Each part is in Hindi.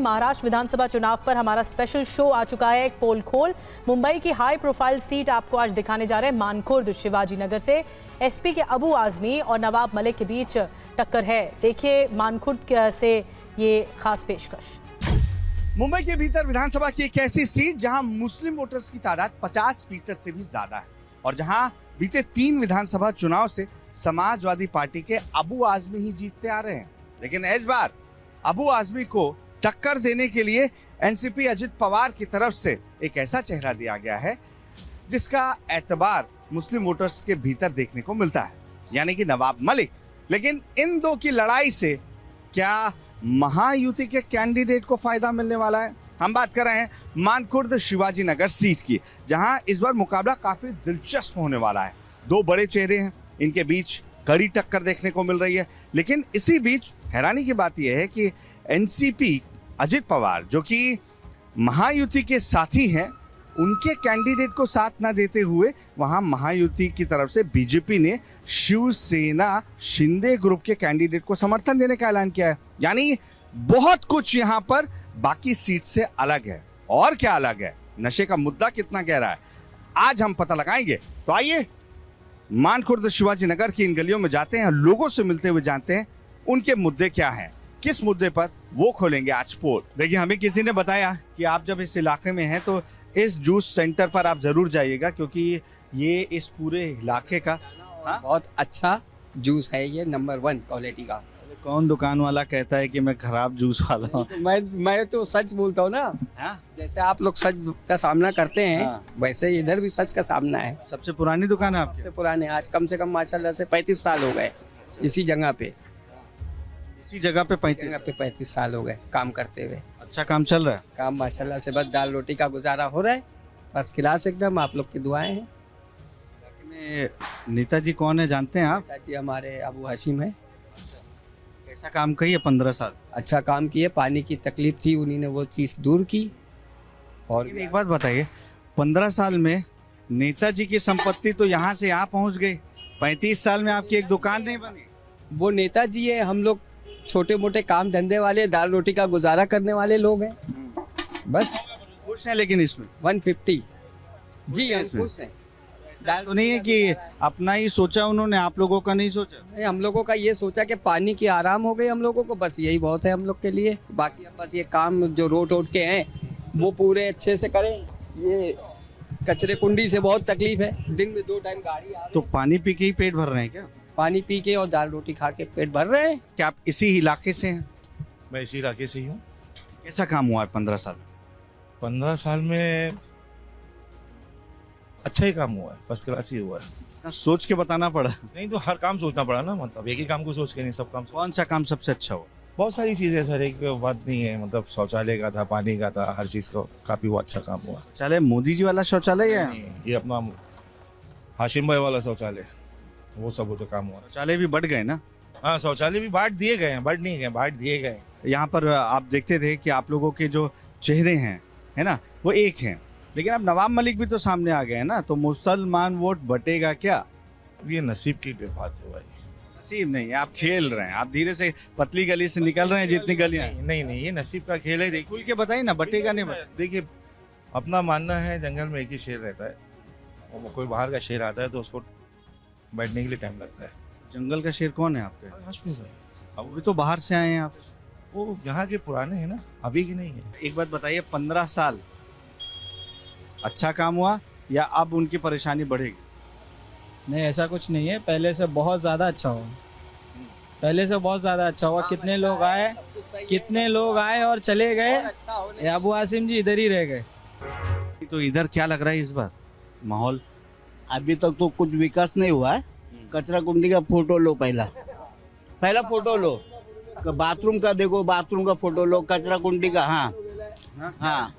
महाराष्ट्र विधानसभा चुनाव पर हमारा स्पेशल शो आ चुका है, एक पोल खोल। मुंबई की हाई प्रोफाइल सीट आपको आज दिखाने जा रहे हैं। मानखुर्द शिवाजी नगर से एसपी के अबू आजमी और नवाब मलिक के बीच टक्कर है। देखिए मानखुर्द से ये खास पेशकश। मुंबई के भीतर विधानसभा की एक ऐसी सीट जहां मुस्लिम वोटर्स की तादाद 50% से भी ज्यादा है और जहां बीते 3 विधानसभा चुनाव से समाजवादी पार्टी के अबू आजमी ही जीतते आ रहे हैं। लेकिन इस बार अबू आजमी को टक्कर देने के लिए एनसीपी अजित पवार की तरफ से एक ऐसा चेहरा दिया गया है जिसका एतबार मुस्लिम वोटर्स के भीतर देखने को मिलता है, यानी कि नवाब मलिक। लेकिन इन दो की लड़ाई से क्या महायुति के कैंडिडेट को फायदा मिलने वाला है? हम बात कर रहे हैं मानखुर्द शिवाजी नगर सीट की, जहां इस बार मुकाबला काफी दिलचस्प होने वाला है। 2 बड़े चेहरे हैं, इनके बीच कड़ी टक्कर देखने को मिल रही है। लेकिन इसी बीच हैरानी की बात यह है कि एनसीपी अजित पवार, जो कि महायुति के साथी हैं, उनके कैंडिडेट को साथ ना देते हुए वहां महायुति की तरफ से बीजेपी ने शिवसेना शिंदे ग्रुप के कैंडिडेट को समर्थन देने का ऐलान किया है। यानी बहुत कुछ यहां पर बाकी सीट से अलग है। और क्या अलग है? नशे का मुद्दा कितना गहरा है, आज हम पता लगाएंगे। तो आइए मानखुर्द शिवाजी नगर की इन गलियों में जाते हैं, लोगों से मिलते हुए जानते हैं उनके मुद्दे क्या हैं, किस मुद्दे पर वो खोलेंगे आज पोल। देखिए, हमें किसी ने बताया कि आप जब इस इलाके में हैं तो इस जूस सेंटर पर आप जरूर जाइएगा, क्योंकि ये इस पूरे इलाके का बहुत अच्छा जूस है, ये नंबर 1 क्वालिटी का। कौन दुकान वाला कहता है कि मैं खराब जूस वाला हूँ? मैं तो सच बोलता हूँ ना। हाँ? जैसे आप लोग सच का सामना करते हैं, हाँ। वैसे इधर भी सच का सामना है। सबसे पुरानी दुकान है आपकी? सबसे पुराने, आज कम से कम माशाल्लाह से 35 साल हो गए इसी जगह पे। इसी जगह पे 35 साल हो गए काम करते हुए। अच्छा काम चल रहा है? काम माशाल्लाह से बस दाल रोटी का गुजारा हो रहा है, फर्स्ट क्लास एकदम। आप लोग की दुआएं हैं। नेताजी कौन है जानते हैं आप? नेताजी हमारे अबू हाशिम है। कैसा काम किए 15 साल? अच्छा काम किए, पानी की तकलीफ थी, उन्हीं ने वो चीज़ दूर की। और एक बात बताइए, 15 साल में नेताजी की संपत्ति तो यहाँ से यहाँ पहुँच गई, 35 साल में आपकी एक दुकान नहीं बनी। वो नेताजी है, हम लोग छोटे मोटे काम धंधे वाले, दाल रोटी का गुजारा करने वाले लोग हैं। बस खुश हैं लेकिन इसमें 150 जी हम खुश हैं। तो नहीं है कि अपना ही सोचा उन्होंने, आप लोगों का नहीं सोचा? हम लोगों का ये सोचा कि पानी की आराम हो गई हम लोगों को, बस यही बहुत है हम लोग के लिए। बाकी अब बस ये काम जो रोड के हैं वो पूरे अच्छे से करें। ये कचरे कुंडी से बहुत तकलीफ है, दिन में 2 टाइम गाड़ी आ रही है। तो पानी पी के ही पेट भर रहे हैं क्या? पानी पी के और दाल रोटी खा के पेट भर रहे हैं। क्या आप इसी इलाके से हैं? मैं इसी इलाके से ही हूँ। कैसा काम हुआ है 15 साल में? 15 साल में अच्छा ही काम हुआ है, फर्स्ट क्लास ही हुआ है। सोच के बताना पड़ा? नहीं तो हर काम सोचना पड़ा ना, मतलब एक ही काम को सोच के नहीं, सब काम। कौन सा काम सबसे अच्छा हुआ? बहुत सारी चीज़ें सर, एक बात नहीं है, मतलब शौचालय का था, पानी का था, हर चीज़ का काफ़ी वो अच्छा काम हुआ। शौचालय मोदी जी वाला शौचालय है? ये अपना हाशिम भाई वाला शौचालय, वो सब वो तो काम हुआ। शौचालय भी बढ़ गए ना? हाँ, शौचालय भी बांट दिए गए हैं, बढ़ नहीं गए, बांट दिए गए। यहाँ पर आप देखते थे कि आप लोगों के जो चेहरे हैं, है ना, वो एक हैं, लेकिन अब नवाब मलिक भी तो सामने आ गए हैं ना, तो मुसलमान वोट बटेगा क्या? अब ये नसीब की बात है भाई। नसीब नहीं है, आप खेल रहे हैं, आप धीरे से पतली गली से निकल रहे हैं जितनी गलियां। नहीं, ये नसीब का खेल है। खुल के बताइए ना, बटेगा नहीं बटेगा? देखिए, अपना मानना है जंगल में एक ही शेर रहता है, और कोई बाहर का शेर आता है तो उसको बैठने के लिए टाइम लगता है। जंगल का शेर कौन है आपके? हाशमी साहब। अब भी तो बाहर से आए हैं आप। वो यहाँ के पुराने हैं ना, अभी की नहीं है। एक बात बताइए, 15 साल अच्छा काम हुआ या अब उनकी परेशानी बढ़ेगी? नहीं, ऐसा कुछ नहीं है, पहले से बहुत ज़्यादा अच्छा हुआ। पहले से बहुत ज़्यादा अच्छा हुआ। कितने लोग आए और चले गए, अबू आसिम जी इधर ही रह गए। तो इधर क्या लग रहा है इस बार माहौल? अभी तक तो कुछ विकास नहीं हुआ है। कचरा कुंडी का फोटो लो, पहला फोटो लो, बाथरूम का देखो, बाथरूम का फोटो लो, कचरा कुंडी का। हाँ,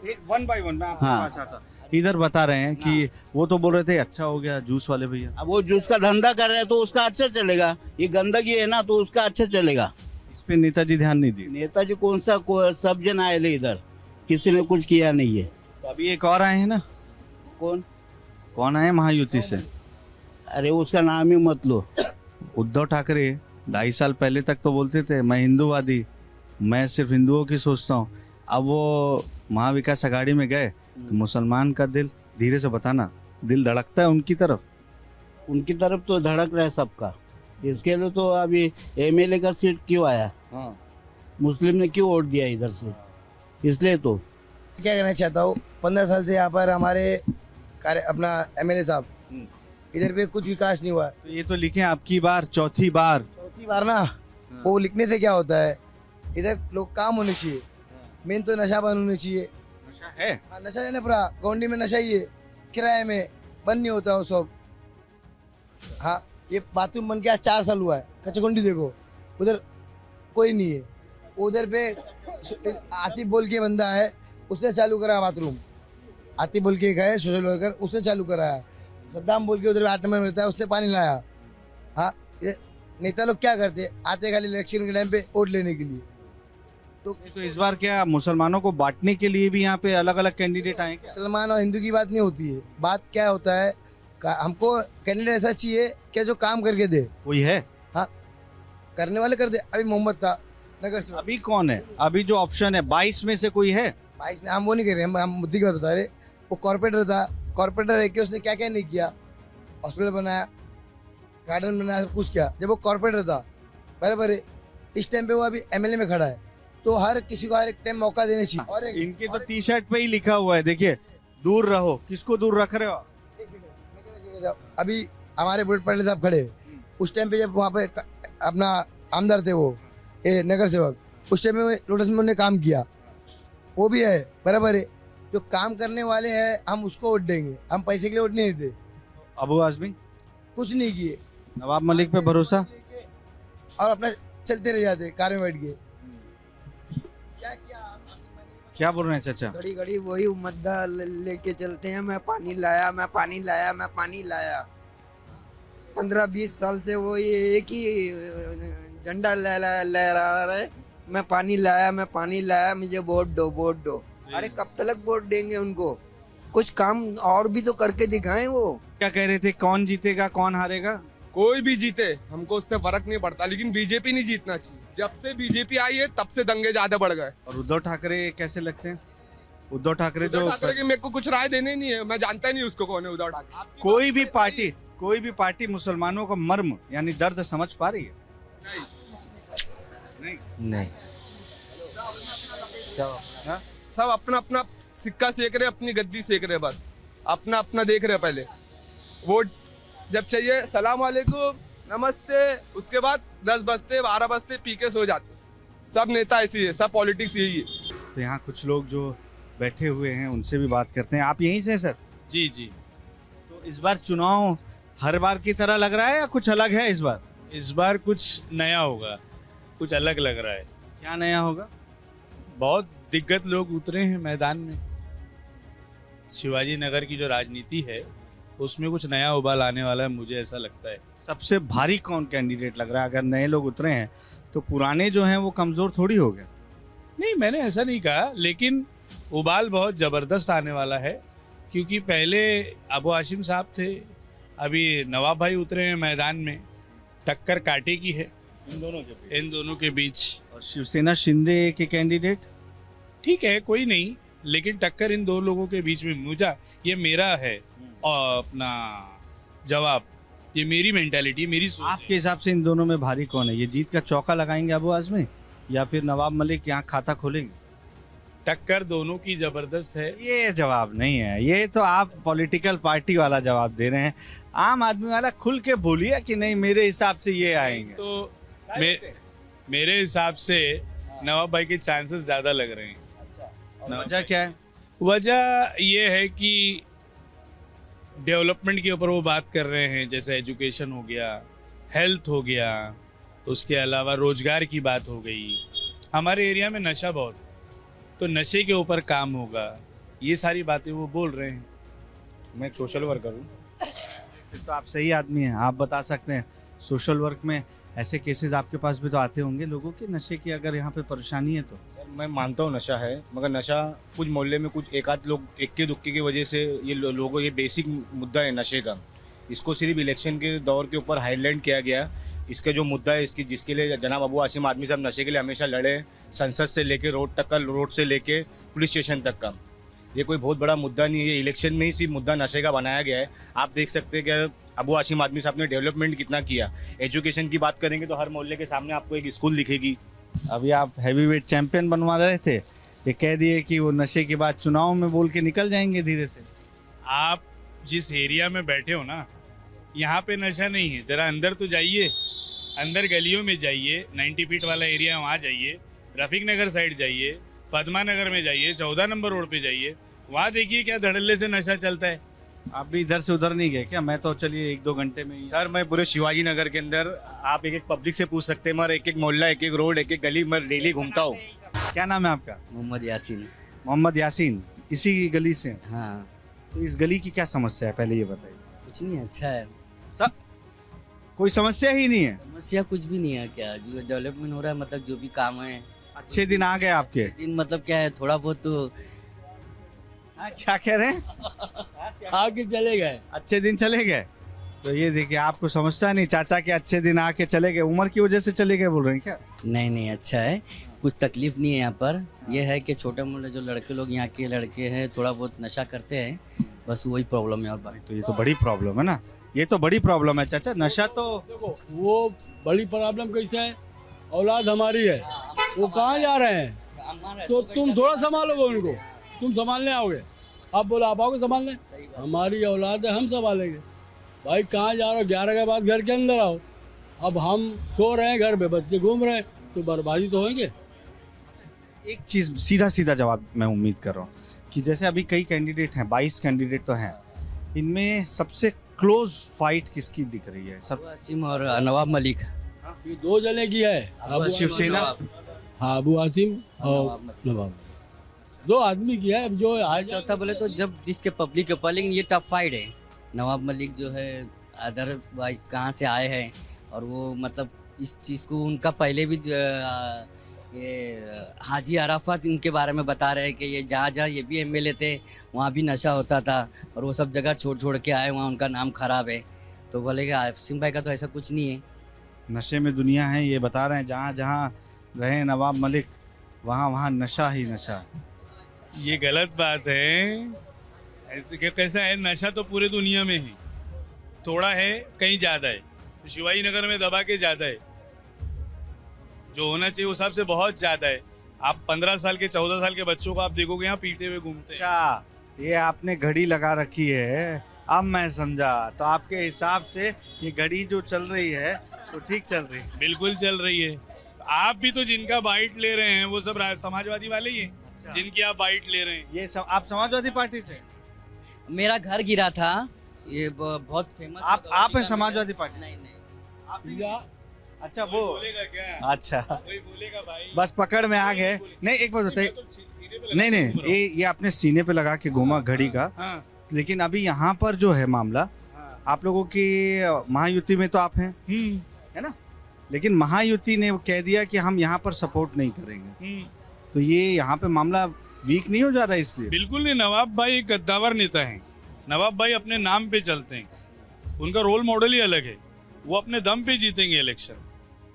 एक 1 बाय 1 मैं आपके हाँ। पास आता। इधर बता रहे हैं कि वो तो बोल रहे थे अच्छा हो गया जूस वाले भैया। अब वो जूस का धंधा कर रहे हैं तो उसका अच्छा चलेगा, ये गंदगी है ना तो उसका अच्छा चलेगा। इस पे नेताजी ध्यान नहीं दिए। नेताजी कौन सा सब जन आए ले इधर, किसी ने कुछ किया नहीं है। तो अभी एक और आए हैं ना? कौन आए महायुति से? अरे उसका नाम ही मत लो। उद्धव ठाकरे 2.5 साल पहले तक तो बोलते थे मैं हिंदूवादी, मैं सिर्फ हिंदुओं की सोचता हूँ। अब वो महाविकास आघाड़ी में गए तो मुसलमान का दिल, धीरे से बताना, दिल धड़कता है उनकी तरफ? उनकी तरफ तो धड़क रहा है सबका। इसके लिए तो अभी एमएलए का सीट क्यों आया, हाँ, मुस्लिम ने क्यों वोट दिया इधर से, इसलिए तो। क्या कहना चाहता हूँ, 15 साल से यहाँ पर हमारे अपना एमएलए साहब, इधर पे कुछ विकास नहीं हुआ। तो ये तो लिखे आपकी बार चौथी बार। चौथी बार ना, वो लिखने से क्या होता है, इधर लोग काम होने चाहिए, मेन तो नशा बंद होने चाहिए। नशा है? हाँ, नशा है ना, पूरा गौंडी में नशा ही है, किराए में बंद नहीं होता वो सब। हाँ, ये बाथरूम बन के आज 4 साल हुआ है, कचगुंडी देखो उधर कोई नहीं है। उधर पे आतिफ बोल के बंदा है, उसने चालू करा बाथरूम। आतिफ बोल के एक है सोशल वर्कर, उसने चालू कराया। सद्दाम बोल के उधर 8 नंबर में रहता है, उसने पानी लाया। हाँ, ये नेता लोग क्या करते, आते खाली इलेक्शन के टाइम पे वोट लेने के लिए। तो इस बार क्या मुसलमानों को बांटने के लिए भी यहाँ पे अलग अलग कैंडिडेट आए क्या? मुसलमान और हिंदू की बात नहीं होती है, बात क्या होता है, हमको कैंडिडेट ऐसा चाहिए कि जो काम करके दे। कोई है? हाँ, करने वाले कर दे। अभी मोहम्मद था नगर से, अभी कौन है? अभी जो ऑप्शन है 22 में से कोई है? 22 में हम वो नहीं कर रहे, हम मुद्दे की बात बता रहे। वो कॉर्पोरेटर था, कॉर्पोरेटर है कि उसने क्या क्या नहीं किया, हॉस्पिटल बनाया, गार्डन बनाया, सब कुछ किया जब वो कॉर्पोरेटर था, बराबर है। इस टाइम पे वो अभी एमएलए में खड़ा है, तो हर किसी को हर एक टाइम मौका देना चाहिए। और इनकी तो टी शर्ट पे ही लिखा हुआ है, देखिए, दूर रहो। किसको दूर रख रहे हो? एक सेकंड, मैं कहना चाहता हूं, अभी हमारे बुलेट पाटिल साहब खड़े, उस टाइम पे जब वहाँ पे अपना आमदार थे वो नगर सेवक, उस टाइम में लोटस में उन्होंने काम किया, वो भी है, बराबर है। जो काम करने वाले हैं हम उसको वोट देंगे, हम पैसे के लिए वोट नहीं देते। अबू आजमी कुछ नहीं किए, नवाब मलिक पे भरोसा? और अपना चलते रह जाते कार में बैठ के। क्या क्या क्या बोल रहे हैं चाचा? घड़ी घड़ी वही मुद्दा लेके चलते हैं, मैं पानी लाया, मैं पानी लाया, मैं पानी लाया। 15-20 साल से वो ये एक ही झंडा लहरा रहे, मैं पानी लाया, मैं पानी लाया, मुझे वोट दो, वोट दो। अरे कब तक वोट देंगे उनको? कुछ काम और भी तो करके दिखाएं वो। क्या कह रहे थे, कौन जीतेगा कौन हारेगा? कोई भी जीते हमको उससे फर्क नहीं पड़ता, लेकिन बीजेपी नहीं जीतना चाहिए। जब से बीजेपी आई है तब से दंगे ज्यादा बढ़ गए। और उद्धव ठाकरे कैसे लगते हैं? उद्धव ठाकरे उद्धव ठाकरे की मेरे को कुछ राय देने नहीं है, मैं जानता ही नहीं उसको कौन है उद्धव ठाकरे। कोई भी पार्टी मुसलमानों का मर्म यानी दर्द समझ पा रही है? नहीं, सब अपना अपना सिक्का सेक रहे, अपनी गद्दी सेक रहे, बस अपना अपना देख रहे। पहले वोट जब चाहिए सलाम वालेकुम नमस्ते, उसके बाद 10 बजते 12 बजते पी के सो जाते। सब नेता ऐसी है, सब पॉलिटिक्स यही है। तो यहाँ कुछ लोग जो बैठे हुए हैं उनसे भी बात करते हैं। आप यहीं से सर? जी जी। तो इस बार चुनाव हर बार की तरह लग रहा है या कुछ अलग है इस बार? इस बार कुछ नया होगा, कुछ अलग लग रहा है। क्या नया होगा? बहुत दिग्गज लोग उतरे हैं मैदान में। शिवाजी नगर की जो राजनीति है उसमें कुछ नया उबाल आने वाला है, मुझे ऐसा लगता है। सबसे भारी कौन कैंडिडेट लग रहा है? अगर नए लोग उतरे हैं तो पुराने जो हैं वो कमजोर थोड़ी हो गए। नहीं, मैंने ऐसा नहीं कहा, लेकिन उबाल बहुत ज़बरदस्त आने वाला है, क्योंकि पहले अबू हाशिम साहब थे, अभी नवाब भाई उतरे हैं मैदान में। टक्कर कांटे की है इन दोनों के बीच। और शिवसेना शिंदे के कैंडिडेट? ठीक है, कोई नहीं, लेकिन टक्कर इन दो लोगों के बीच में मुझा, ये मेरा है और अपना जवाब, ये मेरी मेंटालिटी, मेरी सोच। आपके हिसाब से इन दोनों में भारी कौन है? ये जीत का चौका लगाएंगे अबू आजमी या फिर नवाब मलिक यहाँ खाता खोलेंगे? टक्कर दोनों की जबरदस्त है। ये जवाब नहीं है, ये तो आप पॉलिटिकल पार्टी वाला जवाब दे रहे हैं। आम आदमी वाला खुल के बोलिए कि नहीं मेरे हिसाब से ये आएंगे। तो मेरे हिसाब से नवाब भाई के चांसेस ज्यादा लग रहे हैं। वजह क्या है? वजह ये है कि डेवलपमेंट के ऊपर वो बात कर रहे हैं, जैसे एजुकेशन हो गया, हेल्थ हो गया, उसके अलावा रोजगार की बात हो गई। हमारे एरिया में नशा बहुत, तो नशे के ऊपर काम होगा, ये सारी बातें वो बोल रहे हैं। मैं सोशल वर्कर हूँ। तो आप सही आदमी हैं, आप बता सकते हैं। सोशल वर्क में ऐसे केसेस आपके पास भी तो आते होंगे लोगों के नशे की, अगर यहाँ पे परेशानी है तो? सर मैं मानता हूँ नशा है, मगर नशा कुछ मोहल्ले में कुछ एक आध लोग इक्के दुक्के की वजह से ये लोगों, ये बेसिक मुद्दा है नशे का। इसको सिर्फ इलेक्शन के दौर के ऊपर हाईलाइट किया गया। इसका जो मुद्दा है, इसकी जिसके लिए जनाब अबू आसिम आदमी साहब नशे के लिए हमेशा लड़े, संसद से लेके रोड तक का, रोड से लेके पुलिस स्टेशन तक का, ये कोई बहुत बड़ा मुद्दा नहीं है। ये इलेक्शन में ही सिर्फ मुद्दा नशे का बनाया गया है। आप देख सकते हैं कि अबू आसिम आदमी साहब ने डेवलपमेंट कितना किया। एजुकेशन की बात करेंगे तो हर मोहल्ले के सामने आपको एक स्कूल दिखेगी। अभी आप हैवीवेट चैंपियन बनवा रहे थे, ये कह दिए कि वो नशे के बाद चुनाव में बोल के निकल जाएंगे धीरे से। आप जिस एरिया में बैठे हो ना, यहाँ पे नशा नहीं है। जरा अंदर तो जाइए, अंदर गलियों में जाइए, 90 फीट वाला एरिया है वहाँ जाइए, रफीक नगर साइड जाइए, पद्मा नगर में जाइए, 14 नंबर रोड पे जाइए, वहाँ देखिए क्या धड़ल्ले से नशा चलता है। आप भी इधर से उधर नहीं गए क्या? मैं तो चलिए 1-2 घंटे में सर मैं पूरे शिवाजी नगर के अंदर, आप एक एक पब्लिक से पूछ सकते हैं, मगर एक एक मोहल्ला, एक एक रोड, एक एक गली मैं डेली घूमता हूँ। क्या नाम है आपका? मोहम्मद यासीन। मोहम्मद यासीन, इसी गली से? हाँ, तो इस गली की क्या समस्या है, पहले ये बताइए। कुछ नहीं, अच्छा है। कोई समस्या ही नहीं है? समस्या कुछ भी नहीं है। क्या जो डेवलपमेंट हो रहा है, मतलब जो भी काम है, अच्छे दिन आ गए आपके? दिन मतलब क्या है, थोड़ा बहुत तो क्या कह रहे हैं? आगे चले गए। अच्छे दिन चले गए? तो ये देखिए, आपको समस्या नहीं, चाचा के अच्छे दिन आके चले गए, उम्र की वजह से चले गए बोल रहे हैं क्या? नहीं नहीं, अच्छा है, कुछ तकलीफ नहीं है यहाँ पर। यह है कि छोटे मोटे जो लड़के लोग यहाँ के लड़के हैं थोड़ा बहुत नशा करते हैं, बस वही प्रॉब्लम है। और बाकी तो ये तो बड़ी प्रॉब्लम है ना, ये तो बड़ी प्रॉब्लम है चाचा। नशा तो देखो, वो बड़ी प्रॉब्लम कैसे है, औलाद हमारी है, वो कहाँ जा रहे हैं, तो तुम थोड़ा संभालोगे उनको, तुम संभालने आओगे? आप बोलो आप आओगे संभालने? हमारी औलाद है, हम संभालेंगे। भाई कहाँ जा रहे हो, 11 के बाद घर के अंदर आओ। अब हम सो रहे हैं घर पे, बच्चे घूम रहे हैं, तो बर्बादी तो होंगे। एक चीज सीधा सीधा जवाब मैं उम्मीद कर रहा हूँ कि जैसे अभी कई कैंडिडेट हैं, 22 कैंडिडेट तो हैं, इनमें सबसे क्लोज फाइट किसकी दिख रही है? सब आसिम और नवाब मलिक, ये 2 जने की है, शिवसेना, हाँ, अबू आसिम और नवाब, 2 आदमी की है। अब जो आज चौथा बोले तो जब जिसके पब्लिक के ऊपर, लेकिन ये टफ फाइट है। नवाब मलिक जो है अदर वाइज कहाँ से आए हैं, और वो मतलब इस चीज़ को उनका पहले भी ये हाजी अराफत इनके बारे में बता रहे हैं कि ये जहाँ जहाँ ये भी MLA थे वहाँ भी नशा होता था, और वो सब जगह छोड़ छोड़ के आए, वहाँ उनका नाम खराब है। तो बोले कि आसिम भाई का तो ऐसा कुछ नहीं है। नशे में दुनिया है ये बता रहे हैं, जहाँ जहाँ रहे नवाब मलिक वहाँ वहाँ नशा ही नशा। ये गलत बात है। कैसा है, नशा तो पूरे दुनिया में है, थोड़ा है कहीं ज़्यादा है। तो शिवाजी नगर में दबा के ज़्यादा है, जो होना चाहिए उस हिसाब से बहुत ज़्यादा है। आप 15 साल के 14 साल के बच्चों को आप देखोगे यहाँ पीते हुए घूमते हैं। अच्छा, ये आपने घड़ी लगा रखी है, अब मैं समझा। तो आपके हिसाब से ये घड़ी जो चल रही है तो ठीक चल रही है? बिल्कुल चल रही है। आप भी तो जिनका बाइट ले रहे हैं वो सब समाजवादी वाले ही हैं। अच्छा। जिनकी आप बाइट ले रहे हैं। ये सब आप समाजवादी पार्टी से? मेरा घर गिरा था, ये बहुत फेमस। आप हैं समाजवादी पार्टी? नहीं नहीं, आप अच्छा वो बोलेगा क्या? अच्छा, कोई बोलेगा भाई, बस पकड़ में आ गए। नहीं, एक बात बताइए, नहीं नहीं, ये आपने सीने पे लगा के घूमा घड़ी का। हाँ। लेकिन अभी यहाँ पर जो है मामला, आप लोगों की महायुति में तो आप हैं, है ना? लेकिन महायुति ने कह दिया कि हम यहाँ पर सपोर्ट नहीं करेंगे, तो ये यहाँ पे मामला वीक नहीं हो जा रहा है? इसलिए बिल्कुल नहीं। नवाब भाई एक गद्दावर नेता हैं। नवाब भाई अपने नाम पे चलते हैं, उनका रोल मॉडल ही अलग है, वो अपने दम पे जीतेंगे इलेक्शन।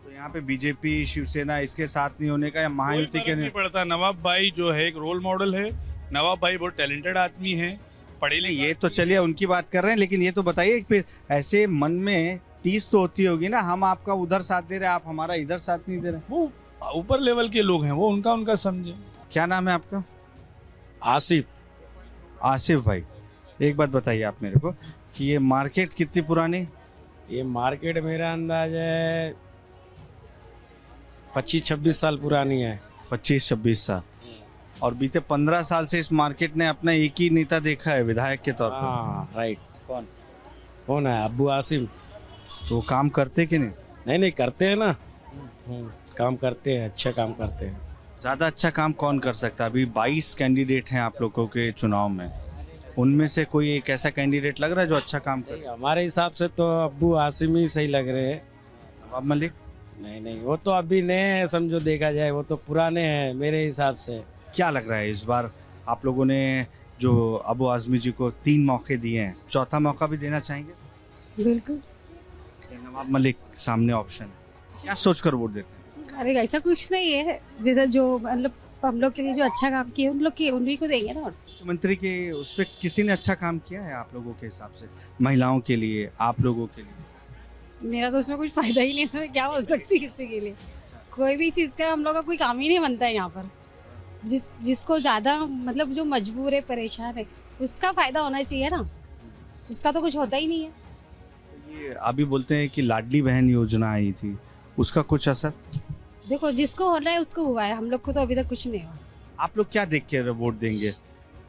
तो यहाँ पे बीजेपी शिवसेना इसके साथ नहीं होने का या महायुति के नहीं पड़ता। नवाब भाई जो है एक रोल मॉडल है। नवाब भाई बहुत टैलेंटेड आदमी है, पढ़े लिखे। ये तो चलिए उनकी बात कर रहे हैं, लेकिन ये तो बताइए फिर ऐसे मन में टीस तो होती होगी ना, हम आपका उधर साथ दे रहे हैं, आप हमारा इधर साथ नहीं दे रहे। वो ऊपर लेवल के लोग हैं, वो उनका समझे। क्या नाम है आपका? आसिफ। आसिफ भाई, एक बात बताइए आप मेरे को कि ये मार्केट कितनी पुरानी? ये मार्केट मेरा अंदाज है 25-26 साल पुरानी है। 25-26 साल। और बीते 15 साल से इस मार्केट ने अपना एक ही नेता देखा है विधायक के तौर पर। हाँ राइट। कौन है? अबू आसिम। तो काम करते कि नहीं? नहीं करते हैं ना, काम करते हैं, अच्छा काम करते हैं। ज़्यादा अच्छा काम कौन कर सकता है? अभी 22 कैंडिडेट हैं आप लोगों के चुनाव में, उनमें से कोई एक ऐसा कैंडिडेट लग रहा है जो अच्छा काम करे? हमारे हिसाब से तो अबू आसिम ही सही लग रहे हैं। नवाब मलिक? नहीं, वो तो अभी नए हैं, समझो देखा जाए, वो तो पुराने हैं मेरे हिसाब से। क्या लग रहा है इस बार आप लोगों ने जो अबू आजमी जी को 3 मौके दिए हैं, चौथा मौका भी देना चाहेंगे? बिल्कुल। नवाब मलिक सामने ऑप्शन है, क्या सोचकर वोट देते हैं? अरे ऐसा कुछ नहीं है, जैसा जो मतलब हम लोग के लिए जो अच्छा काम किए उन्हीं को देंगे ना। मुख्यमंत्री के उस पर किसी ने अच्छा काम किया है आप लोगों के हिसाब से, महिलाओं के लिए, आप लोगों के लिए? मेरा तो उसमें कुछ फायदा ही नहीं है, मैं क्या बोल सकती किसी के लिए। कोई भी चीज़ का हम लोग का कोई काम ही नहीं बनता है यहाँ पर। जिसको ज़्यादा मतलब जो मजबूर है, परेशान है, उसका फायदा होना चाहिए ना, उसका तो कुछ होता ही नहीं है। ये अभी बोलते हैं कि लाडली बहन योजना आई थी, उसका कुछ असर? देखो जिसको होना है उसको हुआ है, हम लोग को तो अभी तक कुछ नहीं हुआ। आप लोग क्या देख कर वोट देंगे?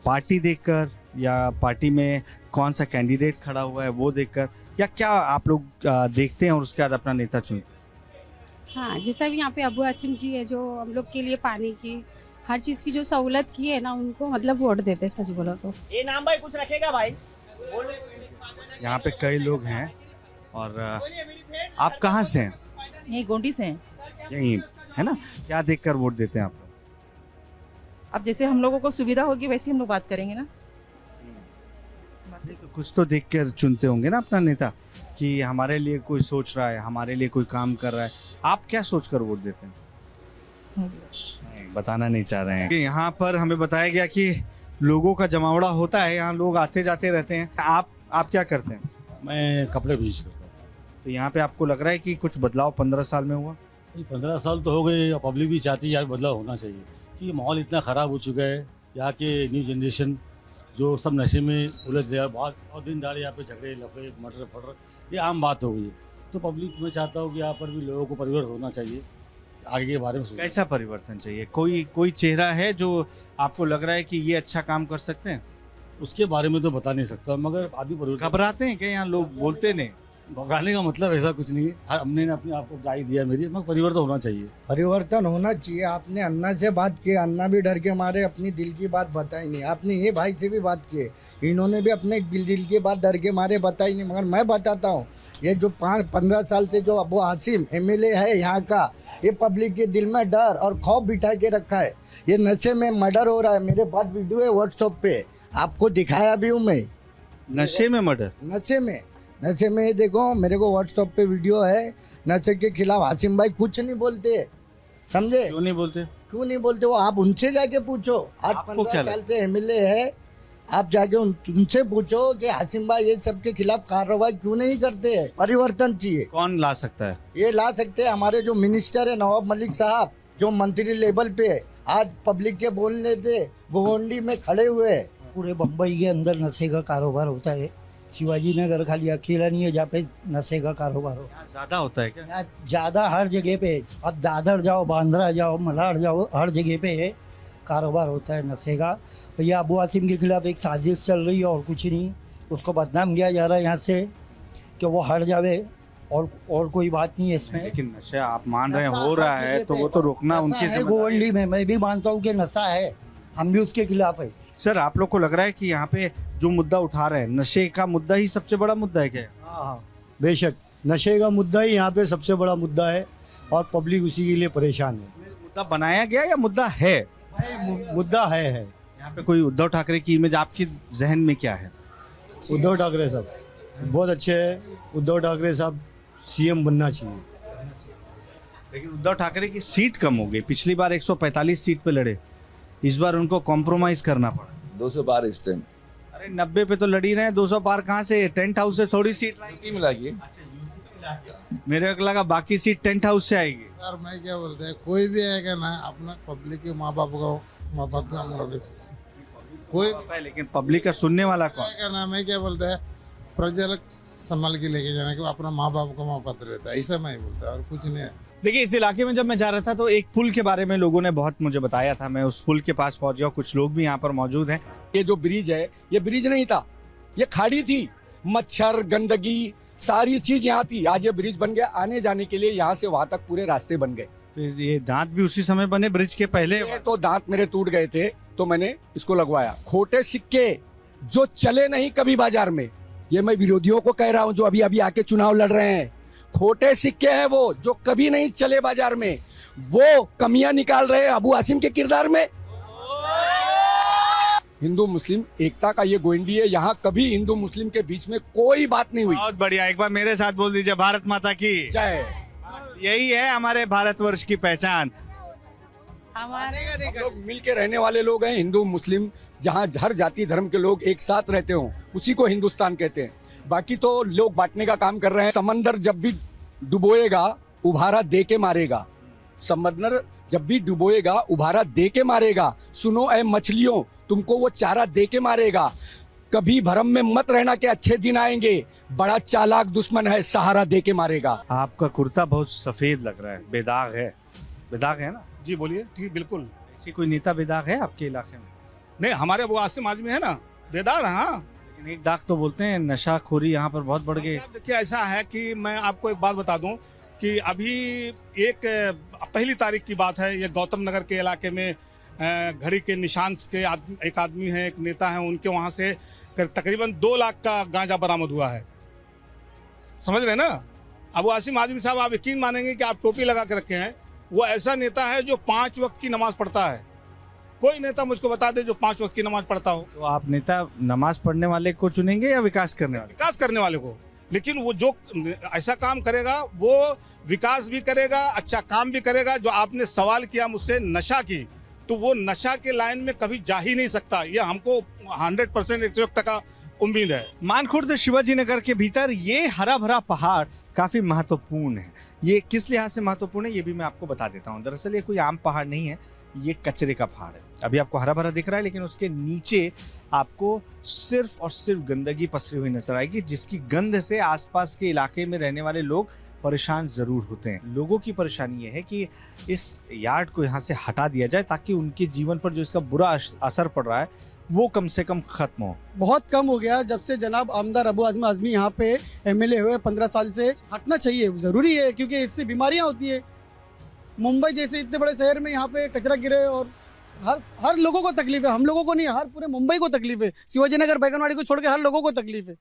पार्टी देखकर, या पार्टी में कौन सा कैंडिडेट खड़ा हुआ है वो देखकर, या क्या आप लोग देखते हैं और उसके बाद अपना नेता चुनते हैं? हाँ, जैसा भी यहाँ पे अबू आसिम जी है, जो हम लोग के लिए पानी की हर चीज़ की जो सहूलत की है ना, उनको मतलब वोट देते, सच बोलो तो। ये नाम भाई कुछ रखेगा भाई। यहाँ पे कई लोग हैं, और आप कहाँ से हैं? यही गोंडी से हैं। यहीं है ना? क्या देखकर वोट देते हैं आप लोग? अब जैसे हम लोगों को सुविधा होगी वैसे हम लोग बात करेंगे ना। तो कुछ तो देख कर चुनते होंगे ना अपना नेता, कि हमारे लिए कोई सोच रहा है, हमारे लिए कोई काम कर रहा है। आप क्या सोचकर वोट देते हैं? नहीं, बताना नहीं चाह रहे हैं। कि यहाँ पर हमें बताया गया कि लोगों का जमावड़ा होता है, यहाँ लोग आते जाते रहते हैं। आप क्या करते हैं? मैं कपड़े बिजनेस करता हूँ। तो यहाँ पे आपको लग रहा है कि कुछ बदलाव 15 साल में हुआ? 15 साल तो हो गए, पब्लिक भी चाहती है यार बदलाव होना चाहिए, कि माहौल इतना ख़राब हो चुका है। यहाँ के न्यू जनरेशन जो सब नशे में उलझ गया, बहुत और दिन दहाड़े यहाँ पे झगड़े, लफड़े, मर्डर फर्डर, ये आम बात हो गई है। तो पब्लिक में चाहता हूँ कि यहाँ पर भी लोगों को परिवर्तन होना चाहिए, आगे के बारे में सोचना। कैसा परिवर्तन चाहिए? कोई चेहरा है जो आपको लग रहा है कि ये अच्छा काम कर सकते हैं? उसके बारे में तो बता नहीं सकता, मगर आदमी परिवर्तन। घबराते हैं क्या यहाँ लोग? बोलते नहीं? घबराने का मतलब ऐसा कुछ नहीं है। हमने अपने आप को राय दिया मेरी, मगर परिवर्तन होना चाहिए। परिवर्तन होना चाहिए। आपने अन्ना से बात की, अन्ना भी डर के मारे अपनी दिल की बात बताई नहीं। आपने ये भाई से भी बात की, इन्होंने भी अपने दिल की बात डर के मारे बताई नहीं। मगर मैं बताता हूँ, ये जो 15 साल से जो अबू आसिम एमएलए है यहाँ का, ये पब्लिक के दिल में डर और खौफ बिठा के रखा है। ये नशे में मर्डर हो रहा है, मेरे पास वीडियो है व्हाट्सएप पे, आपको दिखाया भी हूँ मैं। नशे में मर्डर? नशे में ये देखो, मेरे को व्हाट्सएप पे वीडियो है। नशे के खिलाफ आसिम भाई कुछ नहीं बोलते, समझे? क्यों नहीं बोलते? क्यों नहीं बोलते वो आप उनसे जाके पूछो। आज 15 साल से एमएलए है, आप जाके उनसे पूछो कि आसिम भाई ये सब के खिलाफ कार्रवाई क्यों नहीं करते हैं। परिवर्तन चाहिए। कौन ला सकता है? ये ला सकते हैं हमारे जो मिनिस्टर है नवाब मलिक साहब, जो मंत्री लेवल पे है। आज पब्लिक के बोलने से गोंडी में खड़े हुए हैं। पूरे बम्बई के अंदर नशे का कारोबार होता है। शिवाजी नगर खाली अकेला नहीं है जहाँ पे नशे का कारोबार हो। ज्यादा होता है क्या? यहाँ ज्यादा हर जगह पे, अब दादर जाओ, बांद्रा जाओ, मलाड जाओ, हर जगह पे कारोबार होता है नशे का। भैया अबू आसिम के खिलाफ एक साजिश चल रही है और कुछ नहीं। उसको बदनाम किया जा रहा है यहाँ से कि वो हट जावे, और कोई बात नहीं है इसमें। लेकिन नशा आप मान रहे हैं हो रहा है, तो वो तो रोकना उनकी जिम्मेदारी है। गोवंडी में मैं भी मानता हूँ कि नशा है, हम भी उसके खिलाफ है। सर, आप लोग को लग रहा है कि यहाँ पे जो मुद्दा उठा रहे हैं, नशे का मुद्दा ही सबसे बड़ा मुद्दा है क्या? हाँ, बेशक नशे का मुद्दा ही यहाँ पे सबसे बड़ा मुद्दा है, और पब्लिक उसी के लिए परेशान है। मुद्दा बनाया गया या मुद्दा है? मुद्दा है। यहाँ पे कोई उद्धव ठाकरे की इमेज आपके जहन में क्या है? उद्धव ठाकरे साहब बहुत अच्छे हैं। उद्धव ठाकरे साहब सीएम बनना चाहिए। लेकिन उद्धव ठाकरे की सीट कम हो गई। पिछली बार 145 सीट पे लड़े, इस बार उनको कॉम्प्रोमाइज करना पड़ा। 200 पार इस टाइम। अरे 90 पे तो लड़ी रहे हैं, 200 पार कहाँ से? टेंट हाउस से थोड़ी सीट लाएंगे? मिलाइए। मेरे को लगा बाकी सीट टेंट हाउस से आएगी। सर मैं क्या बोलते हैं, कोई भी आएगा ना अपना पब्लिक के माँ बाप को मोहब्बत हम लोग कोई है, लेकिन पब्लिक का सुनने वाला कौन आएगा ना? मैं क्या बोलते हैं, प्रजल संभाल के लेके जाने के अपना माँ बाप को मोहब्बत रहता है, ऐसा मैं बोलता और कुछ नहीं है। देखिए, इस इलाके में जब मैं जा रहा था तो एक पुल के बारे में लोगों ने बहुत मुझे बताया था। मैं उस पुल के पास पहुंच गया, कुछ लोग भी यहाँ पर मौजूद हैं। ये जो ब्रिज है, ये ब्रिज नहीं था, ये खाड़ी थी। मच्छर, गंदगी, सारी चीज यहाँ थी। आज ये ब्रिज बन गया, आने जाने के लिए यहाँ से वहां तक पूरे रास्ते बन गए। तो ये दांत भी उसी समय बने ब्रिज के पहले? तो दांत मेरे टूट गए थे तो मैंने इसको लगवाया। खोटे सिक्के जो चले नहीं कभी बाजार में, ये मैं विरोधियों को कह रहा हूँ जो अभी अभी आके चुनाव लड़ रहे हैं। खोटे सिक्के हैं वो जो कभी नहीं चले बाजार में, वो कमियां निकाल रहे हैं अबू आसिम के किरदार में। हिंदू मुस्लिम एकता का ये गोइंडी है। यहाँ कभी हिंदू मुस्लिम के बीच में कोई बात नहीं हुई। बहुत बढ़िया, एक बार मेरे साथ बोल दीजिए, भारत माता की जय। यही है हमारे भारतवर्ष की पहचान। हम लोग मिल के रहने वाले लोग हैं, हिंदू मुस्लिम, जहाँ हर जाति धर्म के लोग एक साथ रहते हो, उसी को हिंदुस्तान कहते हैं। बाकी तो लोग बांटने का काम कर रहे हैं। समंदर जब भी डुबोएगा उभारा दे के मारेगा। समंदर जब भी डुबोएगा उभारा दे के मारेगा। सुनो ऐ मछलियों, तुमको वो चारा दे के मारेगा। कभी भरम में मत रहना कि अच्छे दिन आएंगे, बड़ा चालाक दुश्मन है, सहारा दे के मारेगा। आपका कुर्ता बहुत सफेद लग रहा है, बेदाग है। बेदाग है ना? जी बोलिए। ठीक, बिल्कुल। ऐसी कोई नेता बेदाग है आपके इलाके में? नहीं, हमारे वो आसिम आदमी है ना, बेदार। हाँ, लेकिन एक दाग तो बोलते हैं नशाखोरी यहाँ पर बहुत बढ़ गई। देखिए ऐसा है कि मैं आपको एक बात बता दूं कि अभी एक पहली तारीख की बात है, ये गौतम नगर के इलाके में घड़ी के निशान के एक आदमी है, एक नेता है, उनके वहाँ से तकरीबन 2 लाख का गांजा बरामद हुआ है। समझ रहे ना? अब वो आसिम आदमी साहब, आप यकीन मानेंगे कि आप टोपी लगा के रखे हैं, वो ऐसा नेता है जो 5 वक्त की नमाज पढ़ता है। कोई नेता मुझको बता दे जो 5 वक्त की नमाज पढ़ता हो। तो आप नेता नमाज पढ़ने वाले को चुनेंगे या विकास करने वाले? विकास करने वाले को। लेकिन वो जो ऐसा काम करेगा वो विकास भी करेगा, अच्छा काम भी करेगा। जो आपने सवाल किया मुझसे नशा की, तो वो नशा के लाइन में कभी जा ही नहीं सकता, ये हमको 100% 100% उम्मीद है। मानखुर्द शिवाजी नगर के भीतर ये हरा भरा पहाड़ काफी महत्वपूर्ण है। ये किस लिहाज से महत्वपूर्ण है ये भी मैं आपको बता देता हूँ। दरअसल ये कोई आम पहाड़ नहीं है, ये कचरे का पहाड़ है। अभी आपको हरा भरा दिख रहा है, लेकिन उसके नीचे आपको सिर्फ और सिर्फ गंदगी पसरी हुई नजर आएगी, जिसकी गंध से आसपास के इलाके में रहने वाले लोग परेशान जरूर होते हैं। लोगों की परेशानी ये है कि इस यार्ड को यहाँ से हटा दिया जाए ताकि उनके जीवन पर जो इसका बुरा असर पड़ रहा है वो कम से कम खत्म हो। बहुत कम हो गया जब से जनाब आमदार अबू आजम आजमी यहाँ पे MLA हुए 15 साल से। हटना चाहिए, जरूरी है, क्योंकि इससे बीमारियाँ होती है। मुंबई जैसे इतने बड़े शहर में यहाँ पे कचरा गिरे और हर लोगों को तकलीफ है। हम लोगों को नहीं, हर पूरे मुंबई को तकलीफ है। शिवाजी नगर बैगनवाड़ी को छोड़ के हर लोगों को तकलीफ है।